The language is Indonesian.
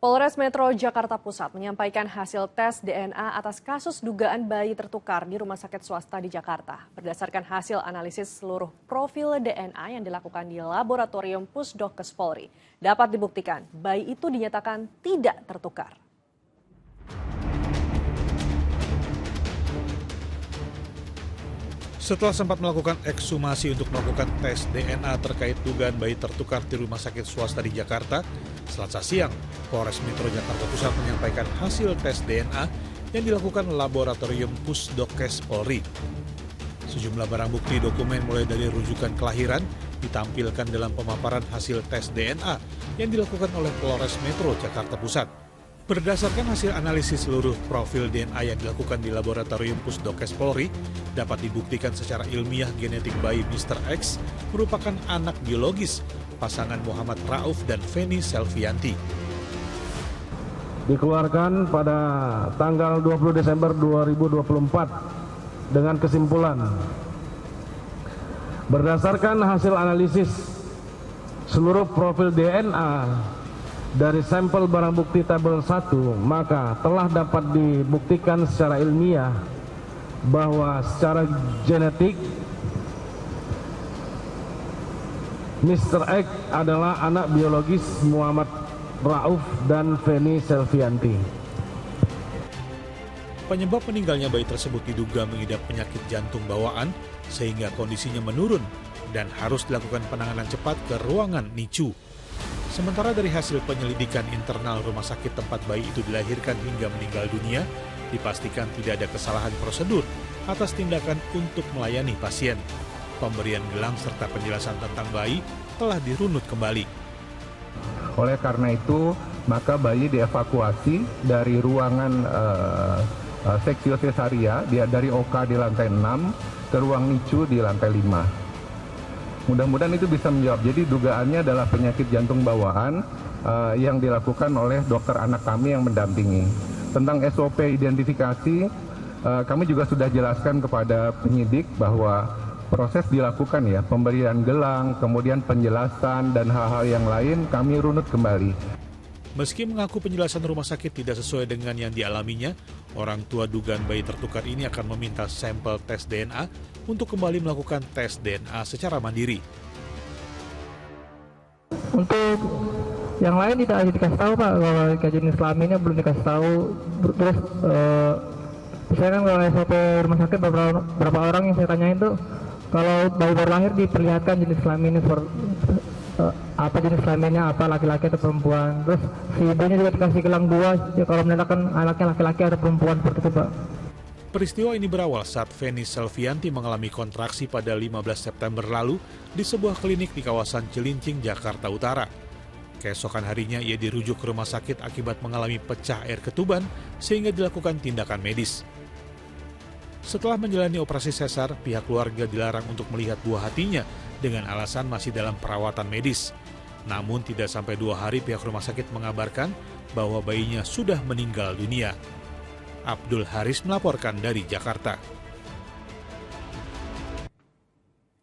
Polres Metro Jakarta Pusat menyampaikan hasil tes DNA atas kasus dugaan bayi tertukar di rumah sakit swasta di Jakarta. Berdasarkan hasil analisis seluruh profil DNA yang dilakukan di laboratorium Pusdokes Polri, dapat dibuktikan bayi itu dinyatakan tidak tertukar. Setelah sempat melakukan ekshumasi untuk melakukan tes DNA terkait dugaan bayi tertukar di rumah sakit swasta di Jakarta, Selasa siang, Polres Metro Jakarta Pusat menyampaikan hasil tes DNA yang dilakukan laboratorium Pusdokes Polri. Sejumlah barang bukti dokumen mulai dari rujukan kelahiran ditampilkan dalam pemaparan hasil tes DNA yang dilakukan oleh Polres Metro Jakarta Pusat. Berdasarkan hasil analisis seluruh profil DNA yang dilakukan di laboratorium Pusdokes Polri, dapat dibuktikan secara ilmiah genetik bayi Mr. X merupakan anak biologis pasangan Muhammad Rauf dan Feni Selvianti. Dikeluarkan pada tanggal 20 Desember 2024 dengan kesimpulan berdasarkan hasil analisis seluruh profil DNA dari sampel barang bukti tabel 1, maka telah dapat dibuktikan secara ilmiah bahwa secara genetik Mr. X adalah anak biologis Muhammad Rauf dan Feni Selvianti. Penyebab meninggalnya bayi tersebut diduga mengidap penyakit jantung bawaan sehingga kondisinya menurun dan harus dilakukan penanganan cepat ke ruangan NICU. Sementara dari hasil penyelidikan internal rumah sakit tempat bayi itu dilahirkan hingga meninggal dunia, dipastikan tidak ada kesalahan prosedur atas tindakan untuk melayani pasien. Pemberian gelang serta penjelasan tentang bayi telah dirunut kembali. Oleh karena itu, maka bayi dievakuasi dari ruangan seksio sesaria, dari OK di lantai 6 ke ruang NICU di lantai 5. Mudah-mudahan itu bisa menjawab. Jadi dugaannya adalah penyakit jantung bawaan yang dilakukan oleh dokter anak kami yang mendampingi. Tentang SOP identifikasi, kami juga sudah jelaskan kepada penyidik bahwa proses dilakukan ya, pemberian gelang, kemudian penjelasan dan hal-hal yang lain kami runut kembali. Meski mengaku penjelasan rumah sakit tidak sesuai dengan yang dialaminya, orang tua dugaan bayi tertukar ini akan meminta sampel tes DNA untuk kembali melakukan tes DNA secara mandiri. Untuk yang lain tidak dikasih tahu Pak, kalau jenis kelaminnya belum dikasih tahu. Terus saya kan kalau SOP rumah sakit beberapa orang yang saya tanyain tuh, kalau bayi baru lahir diperlihatkan jenis kelaminnya apa jenis kelaminnya, apa laki-laki atau perempuan. Terus si ibunya juga dikasih gelang 2 ya, kalau menandakan anaknya laki-laki atau perempuan seperti itu Pak. Peristiwa ini berawal saat Feni Selvianti mengalami kontraksi pada 15 September lalu di sebuah klinik di kawasan Cilincing, Jakarta Utara. Keesokan harinya ia dirujuk ke rumah sakit akibat mengalami pecah air ketuban sehingga dilakukan tindakan medis. Setelah menjalani operasi sesar, pihak keluarga dilarang untuk melihat buah hatinya dengan alasan masih dalam perawatan medis. Namun tidak sampai 2 hari pihak rumah sakit mengabarkan bahwa bayinya sudah meninggal dunia. Abdul Haris melaporkan dari Jakarta.